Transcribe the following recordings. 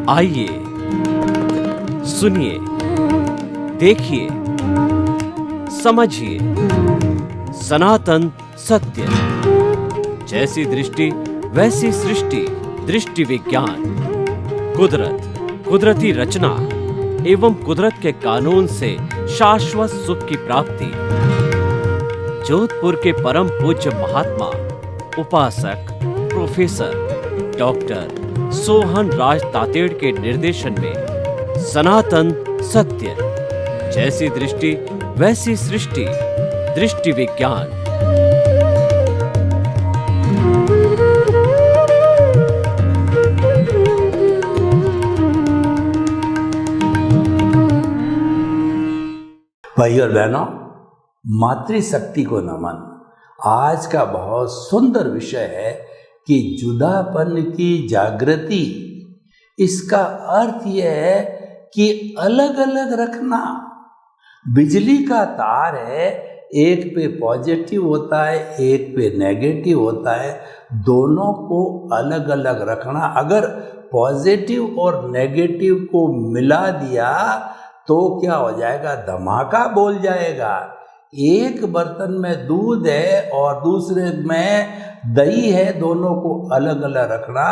आइए सुनिए, देखिए, समझिए सनातन सत्य। जैसी दृष्टि वैसी सृष्टि, दृष्टि विज्ञान। कुदरत, कुदरती रचना एवं कुदरत के कानून से शाश्वत सुख की प्राप्ति। जोधपुर के परम पूज्य महात्मा उपासक प्रोफेसर डॉक्टर सोहन राज तातेड़ के निर्देशन में सनातन सत्य। जैसी दृष्टि वैसी सृष्टि, दृष्टि विज्ञान। भाई और बहनों, मातृशक्ति को नमन। आज का बहुत सुंदर विषय है कि जुदापन की जागृति। इसका अर्थ यह है कि अलग अलग रखना। बिजली का तार है, एक पे पॉजिटिव होता है, एक पे नेगेटिव होता है। दोनों को अलग अलग रखना। अगर पॉजिटिव और नेगेटिव को मिला दिया तो क्या हो जाएगा? धमाका बोल जाएगा। एक बर्तन में दूध है और दूसरे में दही है, दोनों को अलग अलग रखना।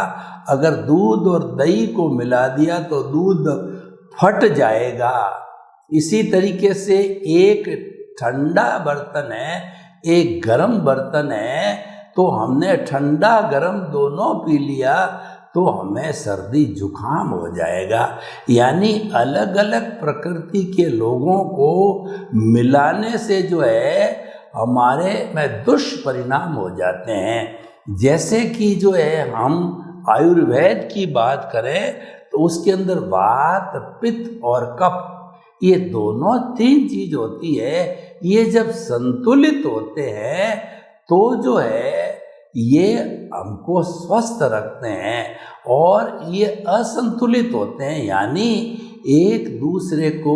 अगर दूध और दही को मिला दिया तो दूध फट जाएगा। इसी तरीके से एक ठंडा बर्तन है, एक गर्म बर्तन है, तो हमने ठंडा गर्म दोनों पी लिया तो हमें सर्दी जुकाम हो जाएगा। यानी अलग अलग प्रकृति के लोगों को मिलाने से जो है हमारे में दुष्परिणाम हो जाते हैं। जैसे कि जो है हम आयुर्वेद की बात करें तो उसके अंदर वात, पित्त और कफ, ये दोनों तीन चीज होती है। ये जब संतुलित होते हैं तो जो है ये हमको स्वस्थ रखते हैं, और ये असंतुलित होते हैं यानी एक दूसरे को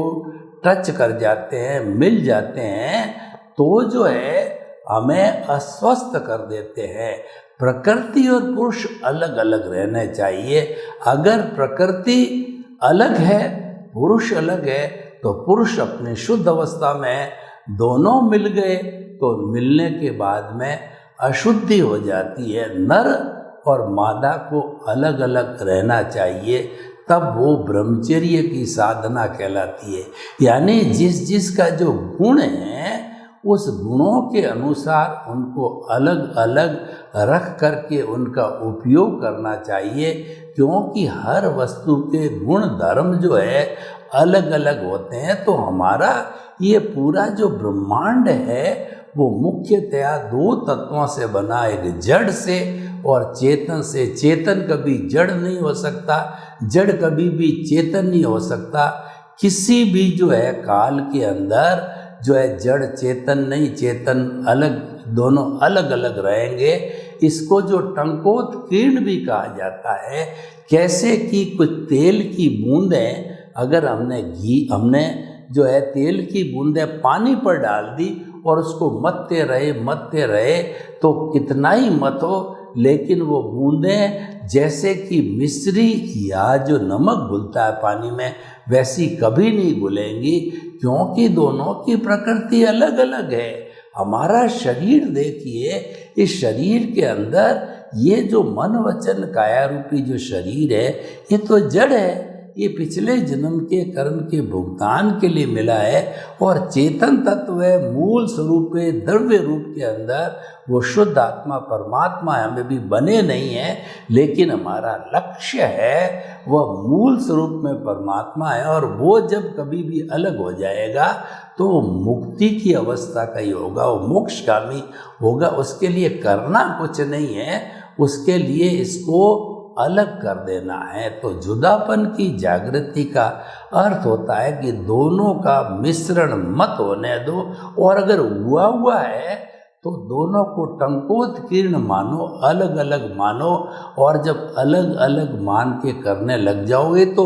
टच कर जाते हैं, मिल जाते हैं, तो जो है हमें अस्वस्थ कर देते हैं। प्रकृति और पुरुष अलग अलग रहने चाहिए। अगर प्रकृति अलग है, पुरुष अलग है, तो पुरुष अपनी शुद्ध अवस्था में, दोनों मिल गए तो मिलने के बाद में अशुद्धि हो जाती है। नर और मादा को अलग अलग रहना चाहिए, तब वो ब्रह्मचर्य की साधना कहलाती है। यानी जिस जिसका जो गुण है उस गुणों के अनुसार उनको अलग अलग रख करके उनका उपयोग करना चाहिए, क्योंकि हर वस्तु के गुण धर्म जो है अलग अलग होते हैं। तो हमारा ये पूरा जो ब्रह्मांड है वो मुख्यतया दो तत्वों से बना, एक जड़ से और चेतन से। चेतन कभी जड़ नहीं हो सकता, जड़ कभी भी चेतन नहीं हो सकता। किसी भी जो है काल के अंदर जो है जड़ चेतन नहीं, चेतन अलग, दोनों अलग अलग रहेंगे। इसको जो टंकोत्कीर्ण भी कहा जाता है। कैसे कि कुछ तेल की बूंदें, अगर हमने जो है तेल की बूंदें पानी पर डाल दी और उसको मथते रहे तो कितना ही मथो, लेकिन वो बूंदें जैसे कि मिश्री या जो नमक घुलता है पानी में, वैसी कभी नहीं घुलेंगी, क्योंकि दोनों की प्रकृति अलग अलग है। हमारा शरीर देखिए, इस शरीर के अंदर ये जो मन वचन काया रूपी जो शरीर है, ये तो जड़ है। ये पिछले जन्म के कर्म के भुगतान के लिए मिला है, और चेतन तत्व है, मूल स्वरूप है, द्रव्य रूप के अंदर वो शुद्ध आत्मा परमात्मा हमें भी बने नहीं है, लेकिन हमारा लक्ष्य है वह मूल स्वरूप में परमात्मा है। और वो जब कभी भी अलग हो जाएगा तो मुक्ति की अवस्था का ही होगा, वो मोक्षगामी होगा। उसके लिए करना कुछ नहीं है, उसके लिए इसको अलग कर देना है। तो जुदापन की जागृति का अर्थ होता है कि दोनों का मिश्रण मत होने दो, और अगर हुआ है तो दोनों को टंकोत्कीर्ण मानो, अलग अलग मानो। और जब अलग अलग मान के करने लग जाओगे तो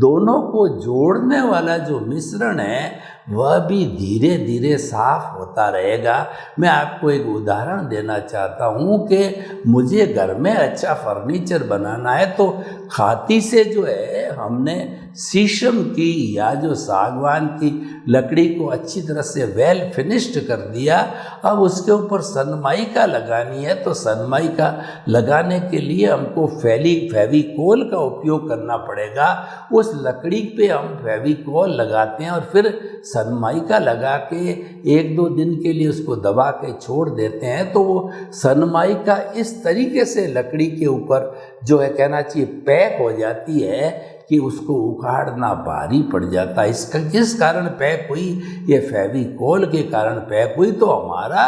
दोनों को जोड़ने वाला जो मिश्रण है वह भी धीरे धीरे साफ होता रहेगा। मैं आपको एक उदाहरण देना चाहता हूँ कि मुझे घर में अच्छा फर्नीचर बनाना है तो खाती से जो है हमने शीशम की या जो सागवान की लकड़ी को अच्छी तरह से वेल फिनिश्ड कर दिया। अब उसके ऊपर सनमाइका लगानी है तो सनमाइका लगाने के लिए हमको फेविकोल का उपयोग करना पड़ेगा। उस लकड़ी पे हम फेविकोल लगाते हैं और फिर सनमाइका लगा के 1-2 दिन के लिए उसको दबा के छोड़ देते हैं तो वो सनमाइका इस तरीके से लकड़ी के ऊपर जो है कहना चाहिए पैक हो जाती है कि उसको उखाड़ना भारी पड़ जाता है। इसका किस कारण पैक हुई? ये फेविकोल के कारण पैक हुई। तो हमारा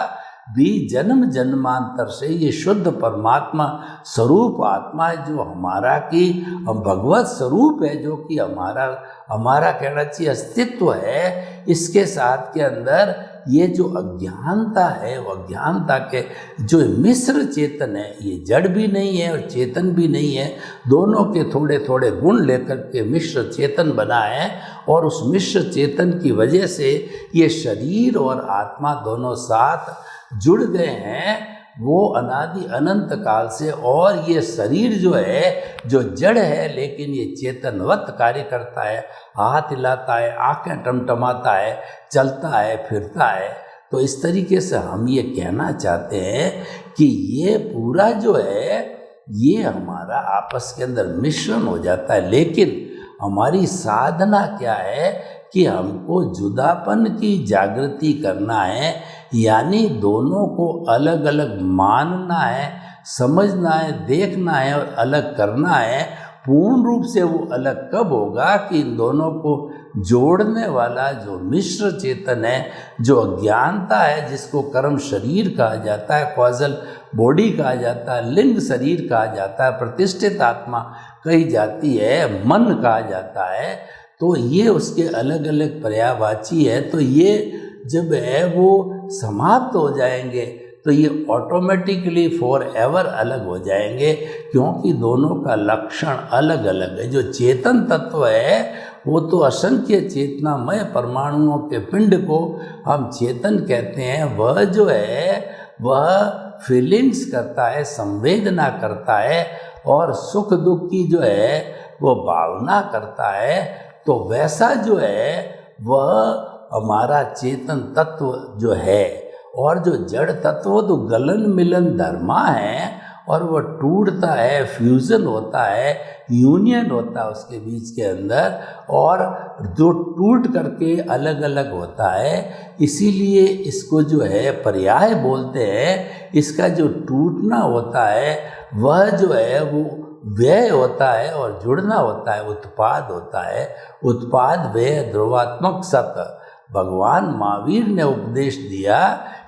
भी जन्म जन्मांतर से ये शुद्ध परमात्मा स्वरूप आत्मा है जो हमारा की भगवत स्वरूप है, जो कि हमारा कहना चाहिए अस्तित्व है। इसके साथ के अंदर ये जो अज्ञानता है वो अज्ञानता के जो मिश्र चेतन है, ये जड़ भी नहीं है और चेतन भी नहीं है, दोनों के थोड़े थोड़े गुण लेकर के मिश्र चेतन बना है। और उस मिश्र चेतन की वजह से ये शरीर और आत्मा दोनों साथ जुड़ गए हैं वो अनादि अनंत काल से। और ये शरीर जो है जो जड़ है लेकिन ये चेतनवत कार्य करता है, हाथ हिलाता है, आंखें टमटमाता है, चलता है, फिरता है। तो इस तरीके से हम ये कहना चाहते हैं कि ये पूरा जो है ये हमारा आपस के अंदर मिश्रण हो जाता है। लेकिन हमारी साधना क्या है कि हमको जुदापन की जागृति करना है, यानी दोनों को अलग अलग मानना है, समझना है, देखना है और अलग करना है। पूर्ण रूप से वो अलग कब होगा कि इन दोनों को जोड़ने वाला जो मिश्र चेतन है, जो अज्ञानता है, जिसको कर्म शरीर कहा जाता है, कॉजल बॉडी कहा जाता है, लिंग शरीर कहा जाता है, प्रतिष्ठित आत्मा कही जाती है, मन कहा जाता है। तो ये उसके अलग अलग पर्यायवाची है। तो ये जब है वो समाप्त हो जाएंगे तो ये ऑटोमेटिकली फॉर एवर अलग हो जाएंगे, क्योंकि दोनों का लक्षण अलग अलग है। जो चेतन तत्व है वो तो असंख्य चेतनामय परमाणुओं के पिंड को हम चेतन कहते हैं। वह जो है वह फीलिंग्स करता है, संवेदना करता है और सुख दुख की जो है वो भावना करता है। तो वैसा जो है वह हमारा चेतन तत्व जो है। और जो जड़ तत्व तो गलन मिलन धर्मा है और वह टूटता है, फ्यूजन होता है, यूनियन होता है उसके बीच के अंदर, और जो टूट करके अलग अलग होता है। इसीलिए इसको जो है पर्याय बोलते हैं। इसका जो टूटना होता है वह जो है वो व्यय होता है और जुड़ना होता है उत्पाद होता है। उत्पाद व्यय ध्रुवात्मक सत्य। भगवान महावीर ने उपदेश दिया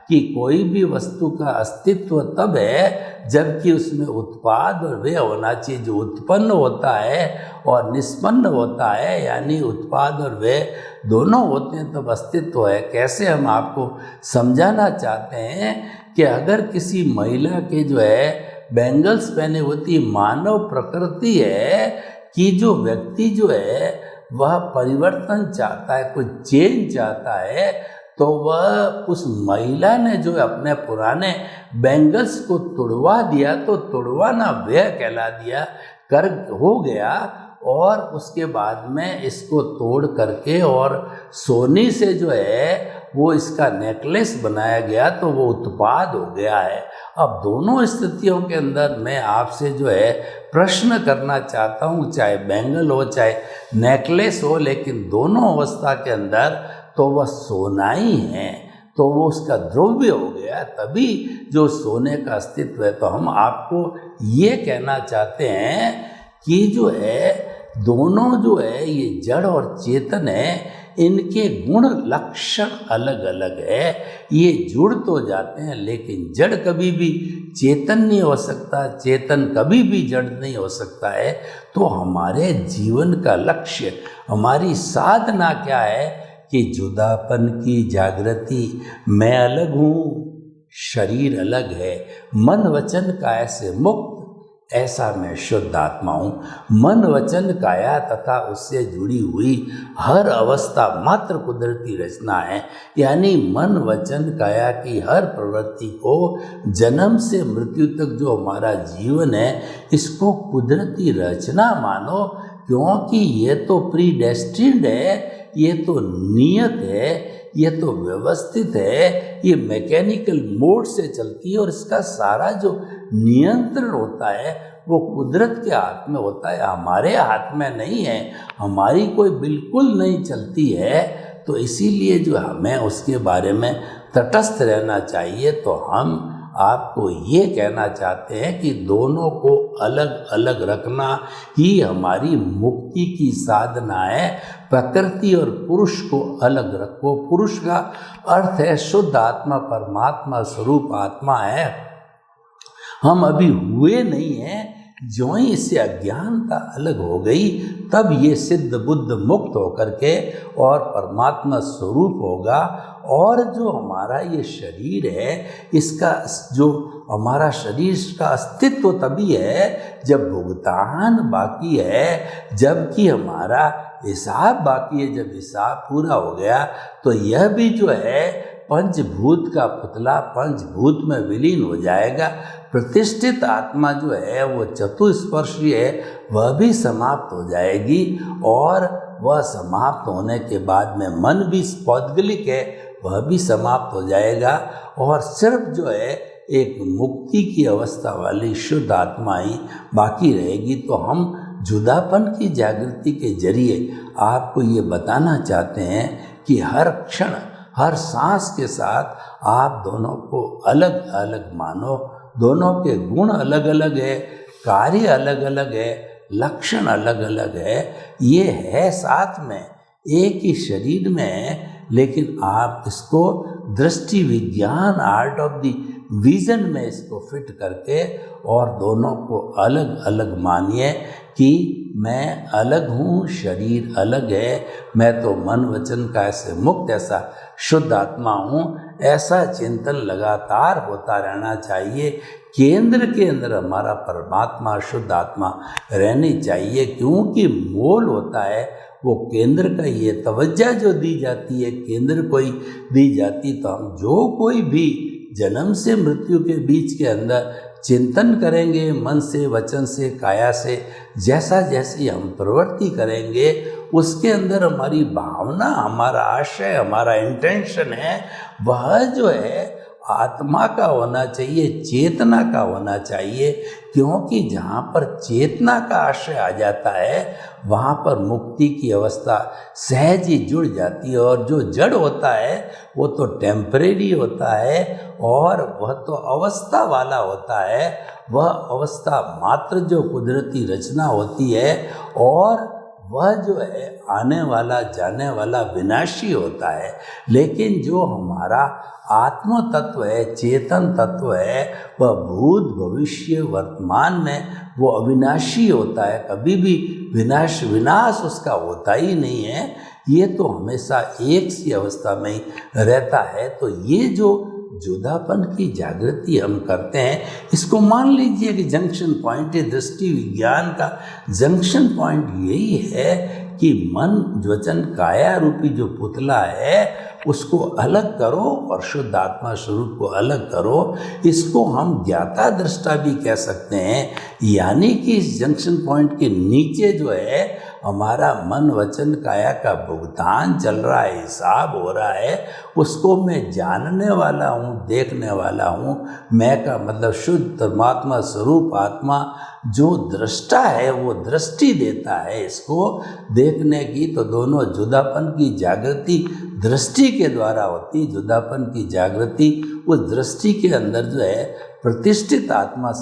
कि कोई भी वस्तु का अस्तित्व तब है जबकि उसमें उत्पाद और व्यय होना चाहिए। जो उत्पन्न होता है और निष्पन्न होता है, यानी उत्पाद और व्यय दोनों होते हैं तब अस्तित्व है। कैसे? हम आपको समझाना चाहते हैं कि अगर किसी महिला के जो है बैंगल्स पहने होती, मानव प्रकृति है कि जो व्यक्ति जो है वह परिवर्तन चाहता है, कुछ चेंज चाहता है, तो वह उस महिला ने जो अपने पुराने बैंगल्स को तुड़वा दिया तो तुड़वाना व्यय कहला दिया, कर हो गया। और उसके बाद में इसको तोड़ करके और सोने से जो है वो इसका नेकलेस बनाया गया तो वो उत्पाद हो गया है। अब दोनों स्थितियों के अंदर मैं आपसे जो है प्रश्न करना चाहता हूँ, चाहे बैंगल हो चाहे नेकलेस हो, लेकिन दोनों अवस्था के अंदर तो वह सोना ही है, तो वो उसका द्रव्य हो गया, तभी जो सोने का अस्तित्व है। तो हम आपको ये कहना चाहते हैं कि जो है दोनों जो है ये जड़ और चेतन है, इनके गुण लक्षण अलग अलग है। ये जुड़ तो जाते हैं लेकिन जड़ कभी भी चेतन नहीं हो सकता, चेतन कभी भी जड़ नहीं हो सकता है। तो हमारे जीवन का लक्ष्य, हमारी साधना क्या है कि जुदापन की जागृति। मैं अलग हूँ, शरीर अलग है, मन वचन काय से मुक्त, ऐसा मैं शुद्ध आत्मा हूँ। मन वचन काया तथा उससे जुड़ी हुई हर अवस्था मात्र कुदरती रचना है। यानी मन वचन काया की हर प्रवृत्ति को जन्म से मृत्यु तक जो हमारा जीवन है इसको कुदरती रचना मानो, क्योंकि ये तो प्रीडेस्टिन्ड है, ये तो नियत है, ये तो व्यवस्थित है, ये मैकेनिकल मोड से चलती है और इसका सारा जो नियंत्रण होता है वो कुदरत के हाथ में होता है, हमारे हाथ में नहीं है। हमारी कोई बिल्कुल नहीं चलती है, तो इसीलिए जो हमें उसके बारे में तटस्थ रहना चाहिए। तो हम आपको ये कहना चाहते हैं कि दोनों को अलग अलग रखना ही हमारी मुक्ति की साधना है। प्रकृति और पुरुष को अलग रखो। पुरुष का अर्थ है शुद्ध आत्मा, परमात्मा स्वरूप आत्मा है। हम अभी हुए नहीं हैं, जो ही इससे अज्ञानता अलग हो गई तब ये सिद्ध बुद्ध मुक्त होकर के और परमात्मा स्वरूप होगा। और जो हमारा ये शरीर है, इसका जो हमारा शरीर का अस्तित्व तभी है जब भुगतान बाकी है, जबकि हमारा हिसाब बाकी है। जब हिसाब पूरा हो गया तो यह भी जो है पंचभूत का पुतला पंचभूत में विलीन हो जाएगा। प्रतिष्ठित आत्मा जो है वो चतुस्पर्शीय है, वह भी समाप्त हो जाएगी। और वह समाप्त होने के बाद में मन भी पौद्गलिक है, वह भी समाप्त हो जाएगा। और सिर्फ जो है एक मुक्ति की अवस्था वाली शुद्ध आत्मा ही बाकी रहेगी। तो हम जुदापन की जागृति के जरिए आपको ये बताना चाहते हैं कि हर क्षण हर सांस के साथ आप दोनों को अलग अलग मानो। दोनों के गुण अलग अलग है, कार्य अलग अलग है, लक्षण अलग अलग है। ये है साथ में एक ही शरीर में है, लेकिन आप इसको दृष्टि विज्ञान आर्ट ऑफ द विजन में इसको फिट करके और दोनों को अलग अलग मानिए कि मैं अलग हूँ, शरीर अलग है, मैं तो मन वचन का ऐसे मुक्त ऐसा शुद्ध आत्मा हूँ। ऐसा चिंतन लगातार होता रहना चाहिए। केंद्र के अंदर हमारा परमात्मा शुद्ध आत्मा रहनी चाहिए, क्योंकि मोल होता है वो केंद्र का। ये तवज्जो जो दी जाती है केंद्र को ही दी जाती, तो हम जो कोई भी जन्म से मृत्यु के बीच के अंदर चिंतन करेंगे मन से वचन से काया से, जैसा जैसी हम प्रवृत्ति करेंगे उसके अंदर हमारी भावना, हमारा आशय, हमारा इंटेंशन है वह जो है आत्मा का होना चाहिए, चेतना का होना चाहिए। क्योंकि जहाँ पर चेतना का आशय आ जाता है वहाँ पर मुक्ति की अवस्था सहज ही जुड़ जाती है। और जो जड़ होता है वो तो टेम्परेरी होता है और वह तो अवस्था वाला होता है। वह अवस्था मात्र जो कुदरती रचना होती है और वह जो है आने वाला जाने वाला विनाशी होता है। लेकिन जो हमारा आत्म तत्व है, चेतन तत्व है, वह भूत भविष्य वर्तमान में वो अविनाशी होता है। कभी भी विनाश उसका होता ही नहीं है। ये तो हमेशा एक सी अवस्था में ही रहता है। तो ये जो जुदापन की जागृति हम करते हैं, इसको मान लीजिए कि जंक्शन पॉइंट है। दृष्टि विज्ञान का जंक्शन पॉइंट यही है कि मन वचन काया रूपी जो पुतला है उसको अलग करो और शुद्ध आत्मा स्वरूप को अलग करो। इसको हम ज्ञाता दृष्टा भी कह सकते हैं। यानी कि इस जंक्शन पॉइंट के नीचे जो है हमारा मन वचन काया का भुगतान चल रहा है, हिसाब हो रहा है, उसको मैं जानने वाला हूँ, देखने वाला हूँ। मैं का मतलब शुद्ध परमात्मा स्वरूप आत्मा जो दृष्टा है वो दृष्टि देता है इसको देखने की। तो दोनों जुदापन की जागृति दृष्टि के द्वारा होती। जुदापन की जागृति उस दृष्टि के अंदर जो है प्रतिष्ठित आत्मा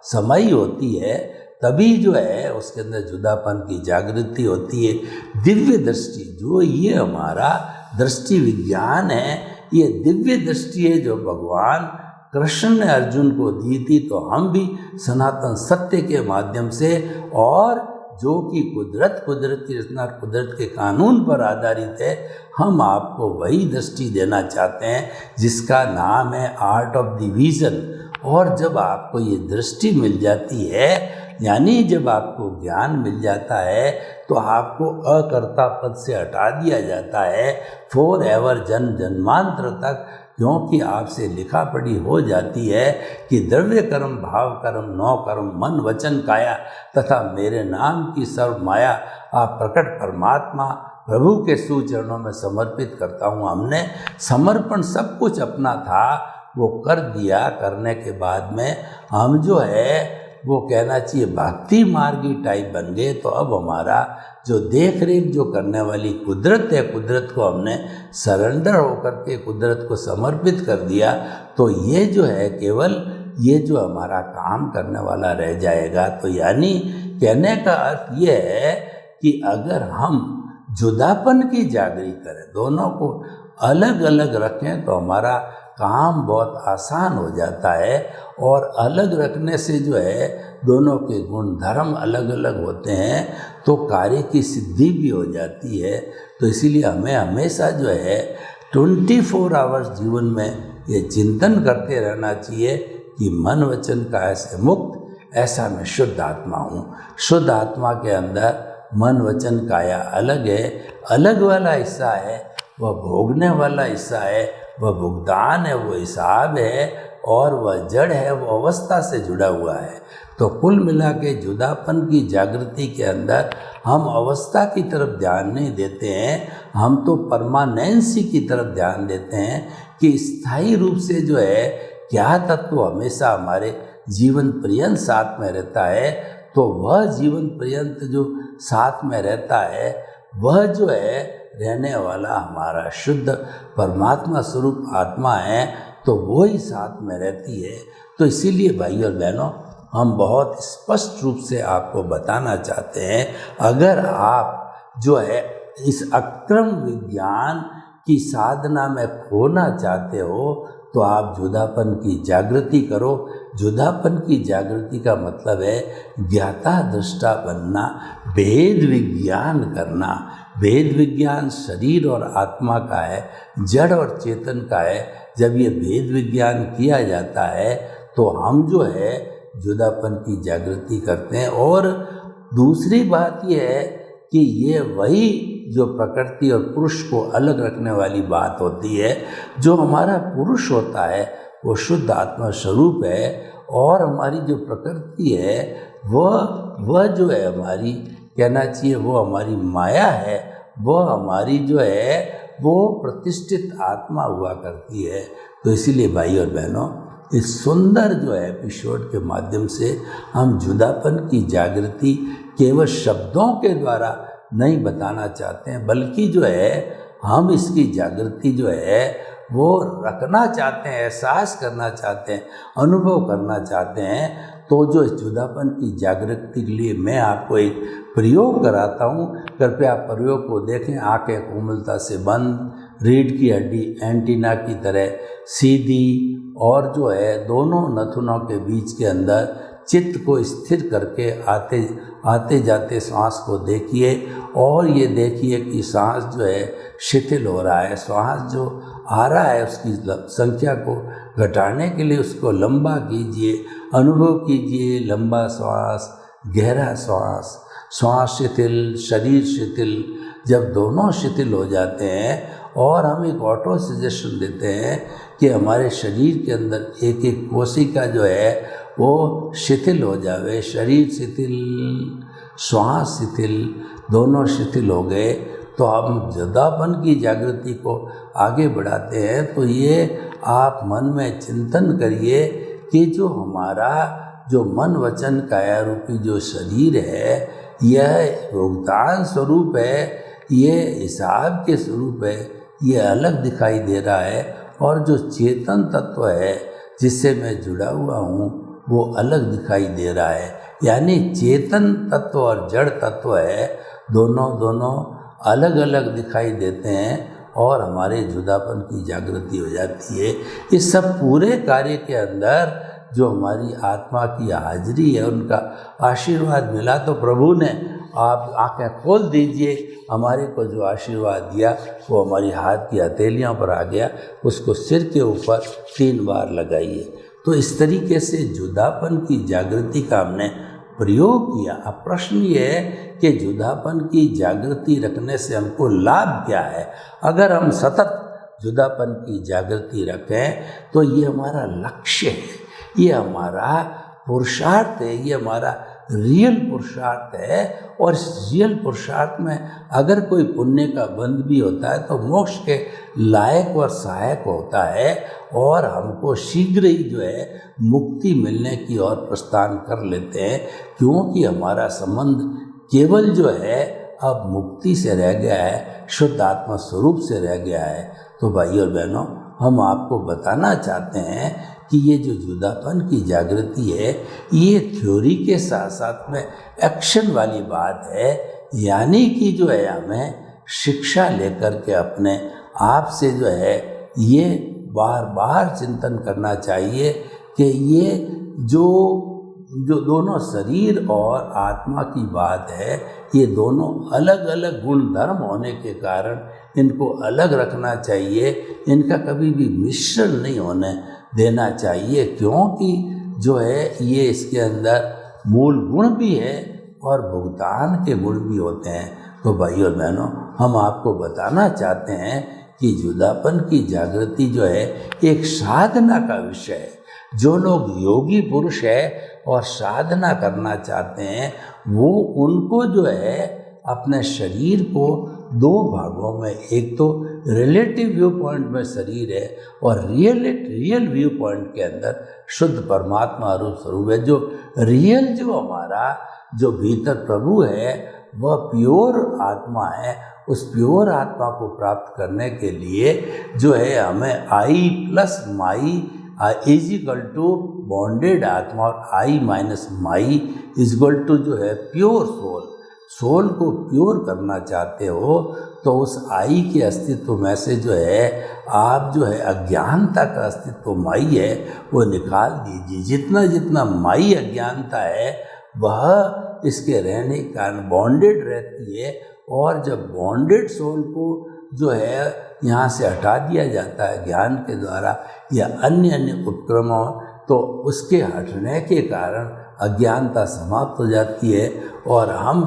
समाई होती है, तभी जो है उसके अंदर जुदापन की जागृति होती है। दिव्य दृष्टि जो ये हमारा दृष्टि विज्ञान है, ये दिव्य दृष्टि है जो भगवान कृष्ण ने अर्जुन को दी थी। तो हम भी सनातन सत्य के माध्यम से और जो कि कुदरती रचना और कुदरत के कानून पर आधारित है, हम आपको वही दृष्टि देना चाहते हैं जिसका नाम है आर्ट ऑफ द विजन। और जब आपको ये दृष्टि मिल जाती है, यानी जब आपको ज्ञान मिल जाता है, तो आपको अकर्ता पद से हटा दिया जाता है फॉर एवर, जन्म जन्मांतर तक, क्योंकि आपसे लिखा पढ़ी हो जाती है कि द्रव्य कर्म भाव कर्म नौ कर्म मन वचन काया तथा मेरे नाम की सर्व माया आप प्रकट परमात्मा प्रभु के सुचरणों में समर्पित करता हूँ। हमने समर्पण सब कुछ अपना था वो कर दिया। करने के बाद में हम जो है वो कहना चाहिए भक्ति मार्गी टाइप बन गए। तो अब हमारा जो देख रेख जो करने वाली कुदरत है, कुदरत को हमने सरेंडर होकर के कुदरत को समर्पित कर दिया। तो ये जो है केवल ये जो हमारा काम करने वाला रह जाएगा। तो यानी कहने का अर्थ ये है कि अगर हम जुदापन की जागृति करें, दोनों को अलग अलग रखें, तो हमारा काम बहुत आसान हो जाता है। और अलग रखने से जो है दोनों के गुण धर्म अलग अलग होते हैं, तो कार्य की सिद्धि भी हो जाती है। तो इसीलिए हमें हमेशा जो है 24 आवर्स जीवन में ये चिंतन करते रहना चाहिए कि मन वचन काया से मुक्त, ऐसा मैं शुद्ध आत्मा हूँ। शुद्ध आत्मा के अंदर मन वचन काया अलग है। अलग वाला हिस्सा है वह भोगने वाला हिस्सा है, वह भुगतान है, वो हिसाब है, और वह जड़ है, वो अवस्था से जुड़ा हुआ है। तो कुल मिला के जुदापन की जागृति के अंदर हम अवस्था की तरफ ध्यान नहीं देते हैं, हम तो परमानेंसी की तरफ ध्यान देते हैं कि स्थायी रूप से जो है क्या तत्व हमेशा हमारे जीवन पर्यंत साथ में रहता है। तो वह जीवन पर्यंत जो साथ में रहता है, वह जो है रहने वाला हमारा शुद्ध परमात्मा स्वरूप आत्मा है, तो वो ही साथ में रहती है। तो इसीलिए भाई और बहनों, हम बहुत स्पष्ट रूप से आपको बताना चाहते हैं, अगर आप जो है इस अक्रम विज्ञान की साधना में खोना चाहते हो, तो आप जुदापन की जागृति करो। जुदापन की जागृति का मतलब है ज्ञाता दृष्टा बनना, भेद विज्ञान करना। भेद विज्ञान शरीर और आत्मा का है, जड़ और चेतन का है। जब ये भेद विज्ञान किया जाता है तो हम जो है जुदापन की जागृति करते हैं। और दूसरी बात ये है कि ये वही जो प्रकृति और पुरुष को अलग रखने वाली बात होती है। जो हमारा पुरुष होता है वो शुद्ध आत्मा स्वरूप है, और हमारी जो प्रकृति है वह जो है हमारी कहना चाहिए वो हमारी माया है, वह हमारी जो है वो प्रतिष्ठित आत्मा हुआ करती है। तो इसीलिए भाई और बहनों, इस सुंदर जो है एपिसोड के माध्यम से हम जुदापन की जागृति केवल शब्दों के द्वारा नहीं बताना चाहते हैं, बल्कि जो है हम इसकी जागृति जो है वो रखना चाहते हैं, एहसास करना चाहते हैं, अनुभव करना चाहते हैं। तो जो इस जुदापन की जागृति के लिए मैं आपको एक प्रयोग कराता हूँ, कृपया प्रयोग को देखें। आंखें कोमलता से बंद, रीढ़ की हड्डी एंटीना की तरह सीधी, और जो है दोनों नथुनों के बीच के अंदर चित्त को स्थिर करके आते जाते सांस को देखिए, और ये देखिए कि सांस जो है शिथिल हो रहा है। सांस जो आ रहा है उसकी संख्या को घटाने के लिए उसको लंबा कीजिए, अनुभव कीजिए लंबा श्वास, गहरा श्वास। श्वास शिथिल, शरीर शिथिल। जब दोनों शिथिल हो जाते हैं, और हम एक ऑटो सजेशन देते हैं कि हमारे शरीर के अंदर एक एक कोशिका जो है वो शिथिल हो जावे। शरीर शिथिल, श्वास शिथिल, दोनों शिथिल हो गए, तो हम जुदापन की जागृति को आगे बढ़ाते हैं। तो ये आप मन में चिंतन करिए कि जो हमारा जो मन वचन काया रूपी जो शरीर है, यह भुगतान स्वरूप है, ये हिसाब के स्वरूप है, ये अलग दिखाई दे रहा है। और जो चेतन तत्व है जिससे मैं जुड़ा हुआ हूँ वो अलग दिखाई दे रहा है। यानी चेतन तत्व और जड़ तत्व है, दोनों अलग अलग दिखाई देते हैं, और हमारे जुदापन की जागृति हो जाती है। इस सब पूरे कार्य के अंदर जो हमारी आत्मा की हाजिरी है, उनका आशीर्वाद मिला। तो प्रभु ने आप आंखें खोल दीजिए, हमारे को जो आशीर्वाद दिया वो हमारी हाथ की हथेलियों पर आ गया, उसको सिर के ऊपर 3 बार लगाइए। तो इस तरीके से जुदापन की जागृति का हमने प्रयोग किया। अब प्रश्न ये है कि जुदापन की जागृति रखने से हमको लाभ क्या है। अगर हम सतत जुदापन की जागृति रखें तो ये हमारा लक्ष्य है, ये हमारा पुरुषार्थ है, ये हमारा रियल पुरुषार्थ है। और इस रियल पुरुषार्थ में अगर कोई पुण्य का बंध भी होता है तो मोक्ष के लायक और सहायक होता है और हमको शीघ्र ही जो है मुक्ति मिलने की ओर प्रस्थान कर लेते हैं, क्योंकि हमारा संबंध केवल जो है अब मुक्ति से रह गया है, शुद्ध आत्मा स्वरूप से रह गया है। तो भाइयों और बहनों, हम आपको बताना चाहते हैं कि ये जो जुदापन की जागृति है ये थ्योरी के साथ साथ में एक्शन वाली बात है। यानी कि जो है हमें शिक्षा लेकर के अपने आप से जो है ये बार बार चिंतन करना चाहिए कि ये जो दोनों शरीर और आत्मा की बात है, ये दोनों अलग अलग गुण धर्म होने के कारण इनको अलग रखना चाहिए, इनका कभी भी मिश्रण नहीं होने देना चाहिए, क्योंकि जो है ये इसके अंदर मूल गुण भी है और भुगतान के गुण भी होते हैं। तो भाइयों और बहनों, हम आपको बताना चाहते हैं कि जुदापन की जागृति जो है एक साधना का विषय है। जो लोग योगी पुरुष है और साधना करना चाहते हैं वो उनको जो है अपने शरीर को दो भागों में, एक तो रिलेटिव व्यू पॉइंट में शरीर है और रियल व्यू पॉइंट के अंदर शुद्ध परमात्मा रूप स्वरूप है। जो रियल जो हमारा जो भीतर प्रभु है वह प्योर आत्मा है। उस प्योर आत्मा को प्राप्त करने के लिए जो है हमें I plus my is equal to bonded आत्मा और I minus my is equal to जो है प्योर सोल को प्योर करना चाहते हो तो उस आई के अस्तित्व में से जो है आप जो है अज्ञानता का अस्तित्व माई है वो निकाल दीजिए। जितना जितना माई अज्ञानता है वह इसके रहने के कारण बॉन्डेड रहती है, और जब बॉन्डेड सोल को जो है यहाँ से हटा दिया जाता है ज्ञान के द्वारा या अन्य उपक्रमों, तो उसके हटने के कारण अज्ञानता समाप्त हो जाती है और हम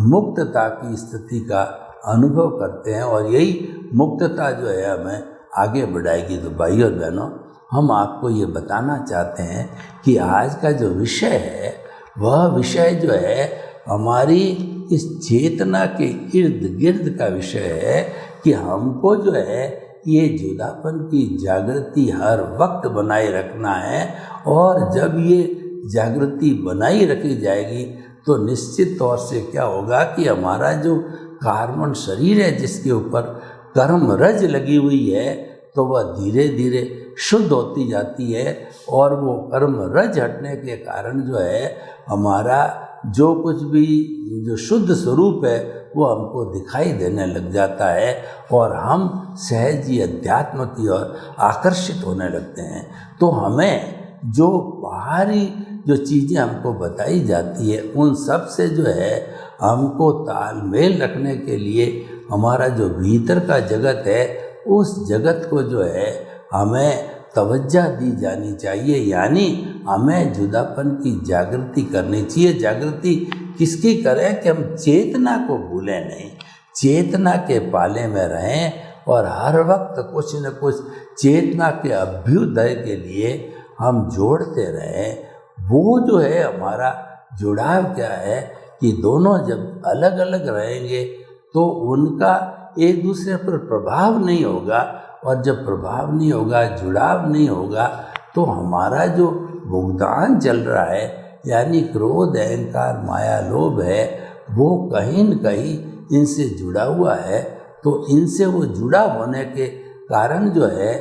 मुक्तता की स्थिति का अनुभव करते हैं और यही मुक्तता जो है हमें आगे बढ़ाएगी। तो भाइयों और बहनों, हम आपको ये बताना चाहते हैं कि आज का जो विषय है वह विषय जो है हमारी इस चेतना के इर्द गिर्द का विषय है कि हमको जो है ये जुदापन की जागृति हर वक्त बनाए रखना है। और जब ये जागृति बनाई रखी जाएगी तो निश्चित तौर से क्या होगा कि हमारा जो कार्बन शरीर है जिसके ऊपर कर्म रज लगी हुई है तो वह धीरे धीरे शुद्ध होती जाती है और वो कर्म रज हटने के कारण जो है हमारा जो कुछ भी जो शुद्ध स्वरूप है वो हमको दिखाई देने लग जाता है और हम सहज ही अध्यात्म की ओर आकर्षित होने लगते हैं। तो हमें जो बाहरी जो चीज़ें हमको बताई जाती है उन सब से जो है हमको तालमेल रखने के लिए हमारा जो भीतर का जगत है उस जगत को जो है हमें तवज्जो दी जानी चाहिए। यानी हमें जुदापन की जागृति करनी चाहिए। जागृति किसकी करें कि हम चेतना को भूलें नहीं, चेतना के पाले में रहें और हर वक्त कुछ न कुछ चेतना के अभ्युदय के लिए हम जोड़ते रहें। वो जो है हमारा जुड़ाव क्या है कि दोनों जब अलग अलग रहेंगे तो उनका एक दूसरे पर प्रभाव नहीं होगा, और जब प्रभाव नहीं होगा, जुड़ाव नहीं होगा, तो हमारा जो भुगतान चल रहा है यानी क्रोध अहंकार माया लोभ है वो कहीं न कहीं इनसे जुड़ा हुआ है। तो इनसे वो जुड़ा होने के कारण जो है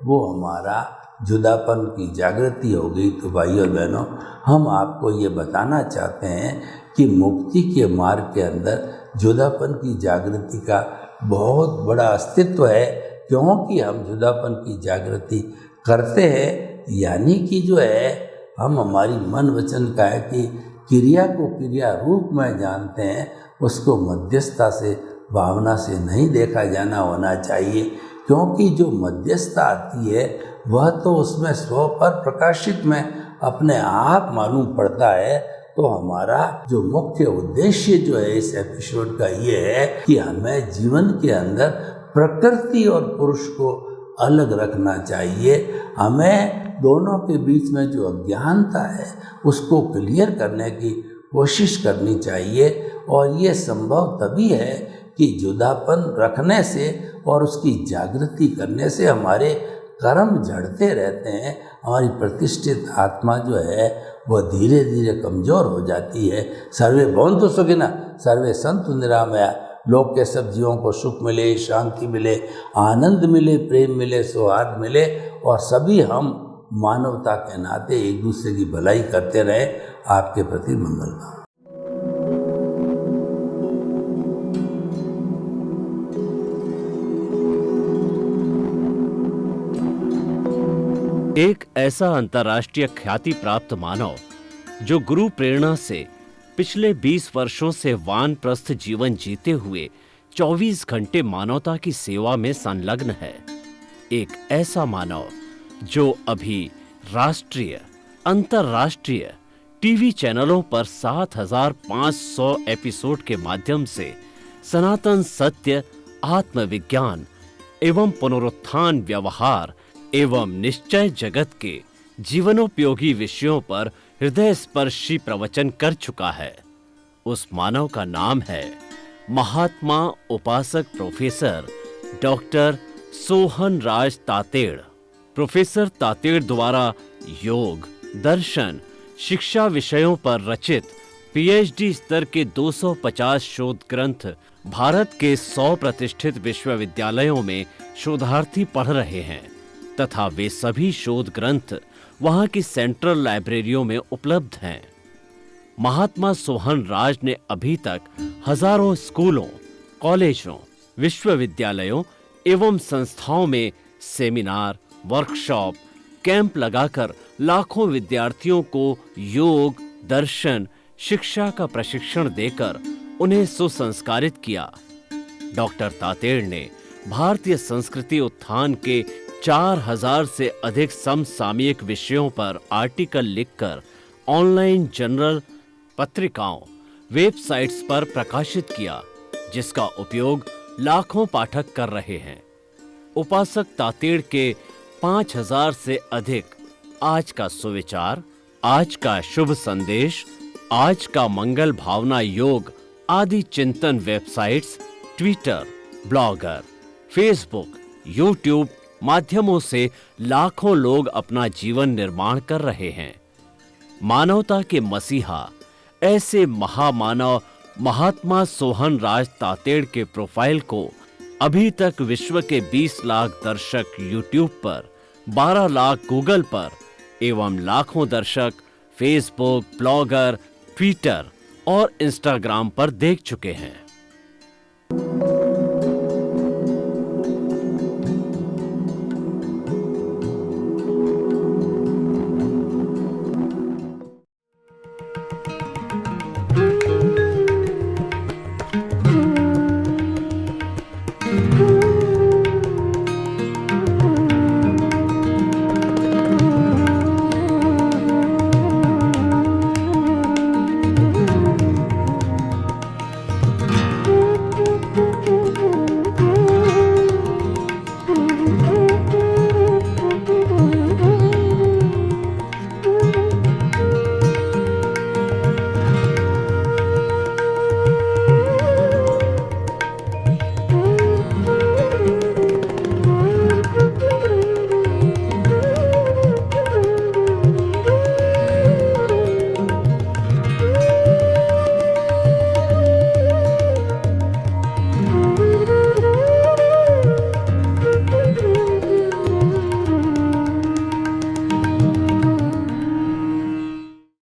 वो हमारा जुदापन की जागृति हो गई। तो भाइयों बहनों, हम आपको ये बताना चाहते हैं कि मुक्ति के मार्ग के अंदर जुदापन की जागृति का बहुत बड़ा अस्तित्व है, क्योंकि हम जुदापन की जागृति करते हैं। यानी कि जो है हम हमारी मन वचन का है कि क्रिया को क्रिया रूप में जानते हैं, उसको मध्यस्थता से भावना से नहीं देखा जाना होना चाहिए, क्योंकि जो मध्यस्थता आती है वह तो उसमें स्व पर प्रकाशित में अपने आप मालूम पड़ता है। तो हमारा जो मुख्य उद्देश्य जो है इस एपिसोड का ये है कि हमें जीवन के अंदर प्रकृति और पुरुष को अलग रखना चाहिए। हमें दोनों के बीच में जो अज्ञानता है उसको क्लियर करने की कोशिश करनी चाहिए। और ये संभव तभी है कि जुदापन रखने से और उसकी जागृति करने से हमारे कर्म झड़ते रहते हैं, हमारी प्रतिष्ठित आत्मा जो है वह धीरे धीरे कमज़ोर हो जाती है। सर्वे भवन्तु सुखिनः सर्वे सन्तु निरामया। लोक के सब जीवों को सुख मिले, शांति मिले, आनंद मिले, प्रेम मिले, सौहार्द मिले और सभी हम मानवता के नाते एक दूसरे की भलाई करते रहे। आपके प्रति मंगल भाव। एक ऐसा अंतर्राष्ट्रीय ख्याति प्राप्त मानव जो गुरु प्रेरणा से पिछले 20 वर्षों से वानप्रस्थ जीवन जीते हुए 24 घंटे मानवता की सेवा में संलग्न है। एक ऐसा मानव जो अभी राष्ट्रीय, अंतर्राष्ट्रीय टीवी चैनलों पर 7,500 एपिसोड के माध्यम से सनातन सत्य, आत्मविज्ञान एवं पुनरुत्थान, व्यवहार एवं निश्चय जगत के जीवनोपयोगी विषयों पर हृदय स्पर्शी प्रवचन कर चुका है। उस मानव का नाम है महात्मा उपासक प्रोफेसर डॉक्टर सोहन राज तातेड़। प्रोफेसर तातेड़ द्वारा योग, दर्शन, शिक्षा विषयों पर रचित पीएचडी स्तर के 250 शोध ग्रंथ भारत के 100 प्रतिष्ठित विश्वविद्यालयों में शोधार्थी पढ़ रहे हैं तथा वे सभी शोध ग्रंथ वहां की सेंट्रल लाइब्रेरियों में उपलब्ध हैं। महात्मा सोहन राज ने अभी तक हजारों स्कूलों, कॉलेजों, विश्वविद्यालयों एवं संस्थाओं में सेमिनार, वर्कशॉप, कैंप लगाकर लाखों विद्यार्थियों को योग, दर्शन, शिक्षा का प्रशिक्षण देकर उन्हें सुसंस्कारित किया। डॉक्टर तातेड़ ने भारतीय संस्कृति उत्थान के 4000 से अधिक समसामयिक विषयों पर आर्टिकल लिखकर ऑनलाइन जर्नल, पत्रिकाओं, वेबसाइट्स पर प्रकाशित किया, जिसका उपयोग लाखों पाठक कर रहे हैं। उपासक तातेड़ के 5000 से अधिक आज का सुविचार, आज का शुभ संदेश, आज का मंगल भावना योग आदि चिंतन websites, Twitter, blogger, Facebook, YouTube माध्यमों से लाखों लोग अपना जीवन निर्माण कर रहे हैं। मानवता के मसीहा ऐसे महामानव महात्मा सोहन राज तातेड़ के प्रोफाइल को अभी तक विश्व के 20 लाख दर्शक यूट्यूब पर, 12 लाख गूगल पर एवं लाखों दर्शक फेसबुक, ब्लॉगर, ट्विटर और इंस्टाग्राम पर देख चुके हैं।